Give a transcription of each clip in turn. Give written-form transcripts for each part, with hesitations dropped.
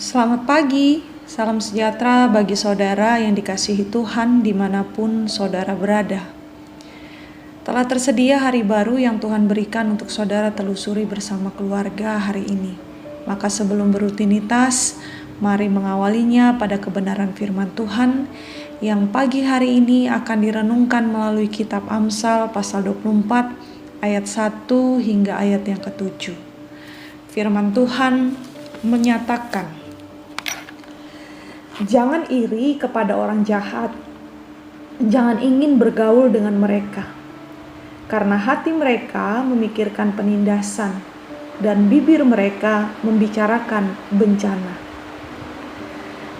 Selamat pagi, salam sejahtera bagi saudara yang dikasihi Tuhan dimanapun saudara berada. Telah tersedia hari baru yang Tuhan berikan untuk saudara telusuri bersama keluarga hari ini. Maka sebelum berrutinitas, mari mengawalinya pada kebenaran firman Tuhan yang pagi hari ini akan direnungkan melalui kitab Amsal pasal 24 ayat 1 hingga ayat yang ke-7. Firman Tuhan menyatakan, "Jangan iri kepada orang jahat, jangan ingin bergaul dengan mereka, karena hati mereka memikirkan penindasan, dan bibir mereka membicarakan bencana.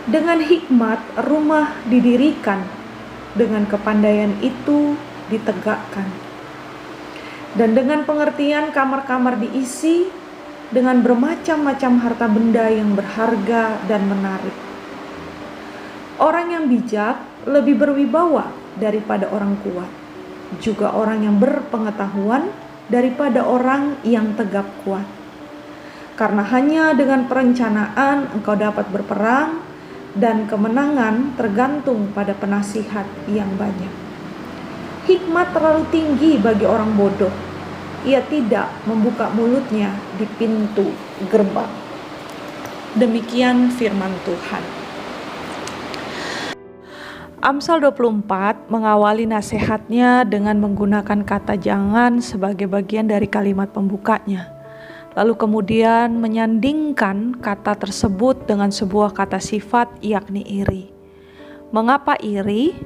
Dengan hikmat rumah didirikan, dengan kepandaian itu ditegakkan. Dan dengan pengertian kamar-kamar diisi, dengan bermacam-macam harta benda yang berharga dan menarik. Orang yang bijak lebih berwibawa daripada orang kuat, juga orang yang berpengetahuan daripada orang yang tegap kuat. Karena hanya dengan perencanaan engkau dapat berperang, dan kemenangan tergantung pada penasihat yang banyak. Hikmat terlalu tinggi bagi orang bodoh, ia tidak membuka mulutnya di pintu gerbang." Demikian firman Tuhan. Amsal 24 mengawali nasihatnya dengan menggunakan kata jangan sebagai bagian dari kalimat pembukanya. Lalu kemudian menyandingkan kata tersebut dengan sebuah kata sifat, yakni iri. Mengapa iri?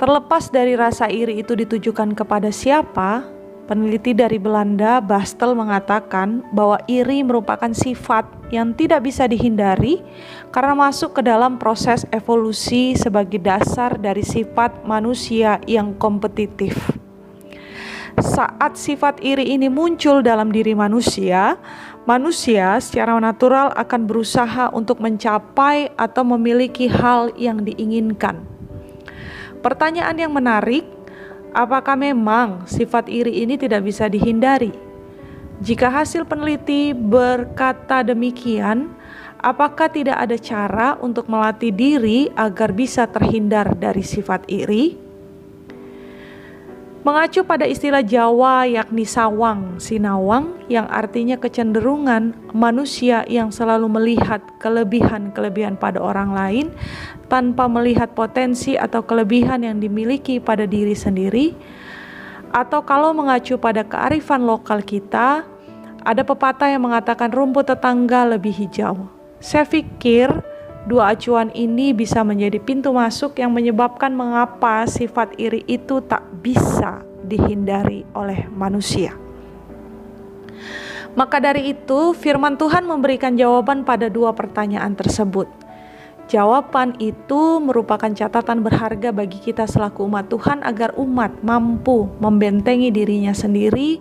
Terlepas dari rasa iri itu ditujukan kepada siapa, peneliti dari Belanda, Bastel, mengatakan bahwa iri merupakan sifat yang tidak bisa dihindari karena masuk ke dalam proses evolusi sebagai dasar dari sifat manusia yang kompetitif. Saat sifat iri ini muncul dalam diri manusia secara natural akan berusaha untuk mencapai atau memiliki hal yang diinginkan. Pertanyaan yang menarik, apakah memang sifat iri ini tidak bisa dihindari? Jika hasil peneliti berkata demikian, apakah tidak ada cara untuk melatih diri agar bisa terhindar dari sifat iri? Mengacu pada istilah Jawa yakni sawang sinawang, yang artinya kecenderungan manusia yang selalu melihat kelebihan-kelebihan pada orang lain tanpa melihat potensi atau kelebihan yang dimiliki pada diri sendiri. Atau kalau mengacu pada kearifan lokal kita, ada pepatah yang mengatakan rumput tetangga lebih hijau. Saya pikir dua acuan ini bisa menjadi pintu masuk yang menyebabkan mengapa sifat iri itu tak bisa dihindari oleh manusia. Maka dari itu, firman Tuhan memberikan jawaban pada dua pertanyaan tersebut. Jawaban itu merupakan catatan berharga bagi kita selaku umat Tuhan agar umat mampu membentengi dirinya sendiri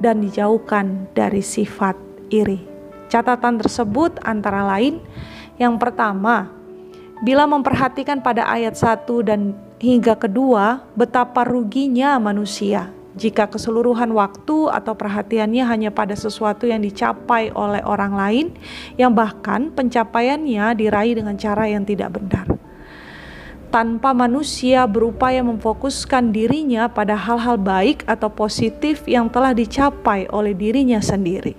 dan dijauhkan dari sifat iri. Catatan tersebut antara lain, yang pertama, bila memperhatikan pada ayat 1 dan hingga kedua, betapa ruginya manusia jika keseluruhan waktu atau perhatiannya hanya pada sesuatu yang dicapai oleh orang lain, yang bahkan pencapaiannya diraih dengan cara yang tidak benar. Tanpa manusia berupaya memfokuskan dirinya pada hal-hal baik atau positif yang telah dicapai oleh dirinya sendiri.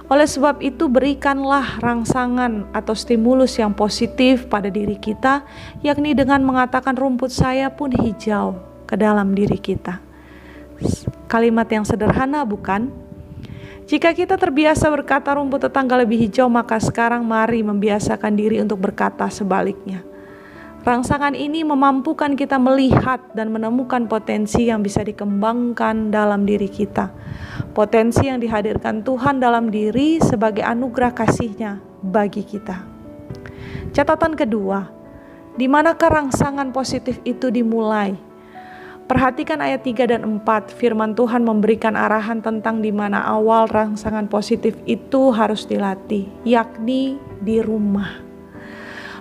Oleh sebab itu, berikanlah rangsangan atau stimulus yang positif pada diri kita, yakni dengan mengatakan rumput saya pun hijau ke dalam diri kita. Kalimat yang sederhana, bukan? Jika kita terbiasa berkata rumput tetangga lebih hijau, maka sekarang mari membiasakan diri untuk berkata sebaliknya. Rangsangan ini memampukan kita melihat dan menemukan potensi yang bisa dikembangkan dalam diri kita. Potensi yang dihadirkan Tuhan dalam diri sebagai anugerah kasih-Nya bagi kita. Catatan kedua, di manakah rangsangan positif itu dimulai? Perhatikan ayat 3 dan 4, firman Tuhan memberikan arahan tentang di mana awal rangsangan positif itu harus dilatih, yakni di rumah.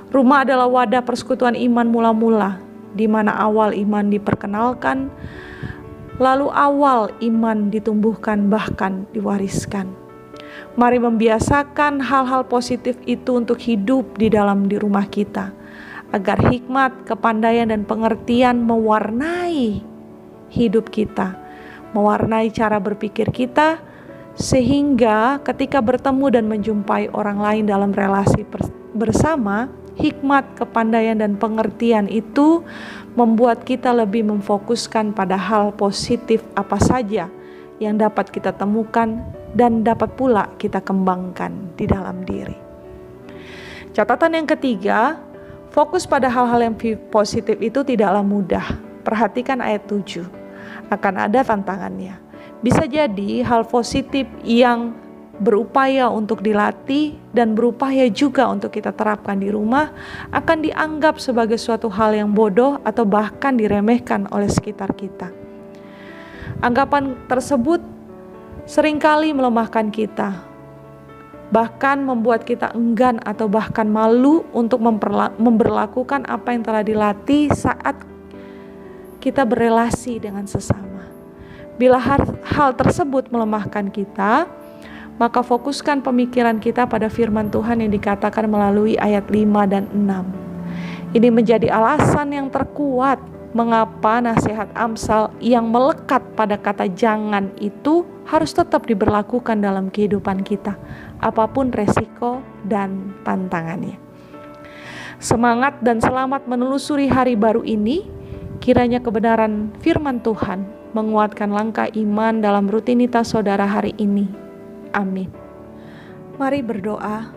Rumah adalah wadah persekutuan iman mula-mula, di mana awal iman diperkenalkan, lalu awal iman ditumbuhkan bahkan diwariskan. Mari membiasakan hal-hal positif itu untuk hidup di rumah kita, agar hikmat, kepandaian, dan pengertian mewarnai hidup kita, mewarnai cara berpikir kita, sehingga ketika bertemu dan menjumpai orang lain dalam relasi bersama, hikmat, kepandaian, dan pengertian itu membuat kita lebih memfokuskan pada hal positif apa saja yang dapat kita temukan dan dapat pula kita kembangkan di dalam diri. Catatan yang ketiga, fokus pada hal-hal yang positif itu tidaklah mudah. Perhatikan ayat 7, akan ada tantangannya. Bisa jadi hal positif yang berupaya untuk dilatih dan berupaya juga untuk kita terapkan di rumah akan dianggap sebagai suatu hal yang bodoh atau bahkan diremehkan oleh sekitar kita. Anggapan tersebut seringkali melemahkan kita, bahkan membuat kita enggan atau bahkan malu untuk memberlakukan apa yang telah dilatih saat kita berelasi dengan sesama. Bila hal tersebut melemahkan kita, maka fokuskan pemikiran kita pada firman Tuhan yang dikatakan melalui ayat 5 dan 6. Ini menjadi alasan yang terkuat mengapa nasihat Amsal yang melekat pada kata jangan itu harus tetap diberlakukan dalam kehidupan kita, apapun resiko dan tantangannya. Semangat dan selamat menelusuri hari baru ini, kiranya kebenaran firman Tuhan menguatkan langkah iman dalam rutinitas saudara hari ini. Amin. Mari berdoa.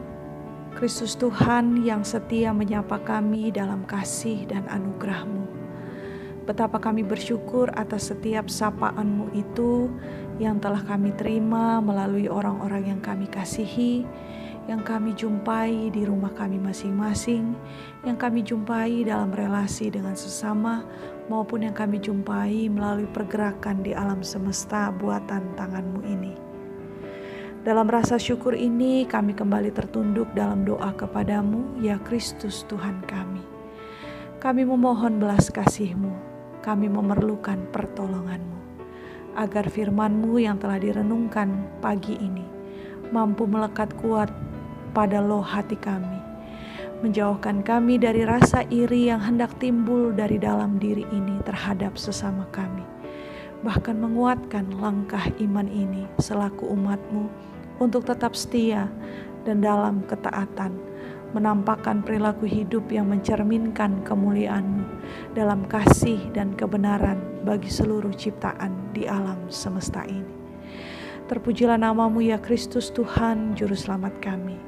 Kristus Tuhan yang setia menyapa kami dalam kasih dan anugerah-Mu. Betapa kami bersyukur atas setiap sapaan-Mu itu yang telah kami terima melalui orang-orang yang kami kasihi, yang kami jumpai di rumah kami masing-masing, yang kami jumpai dalam relasi dengan sesama, maupun yang kami jumpai melalui pergerakan di alam semesta buatan tangan-Mu ini. Dalam rasa syukur ini kami kembali tertunduk dalam doa kepadamu, ya Kristus Tuhan kami. Kami memohon belas kasih-Mu, kami memerlukan pertolongan-Mu, agar firman-Mu yang telah direnungkan pagi ini mampu melekat kuat pada loh hati kami, menjauhkan kami dari rasa iri yang hendak timbul dari dalam diri ini terhadap sesama kami, bahkan menguatkan langkah iman ini selaku umat-Mu untuk tetap setia dan dalam ketaatan, menampakkan perilaku hidup yang mencerminkan kemuliaan-Mu dalam kasih dan kebenaran bagi seluruh ciptaan di alam semesta ini. Terpujilah nama-Mu ya Kristus Tuhan, Juru Selamat kami.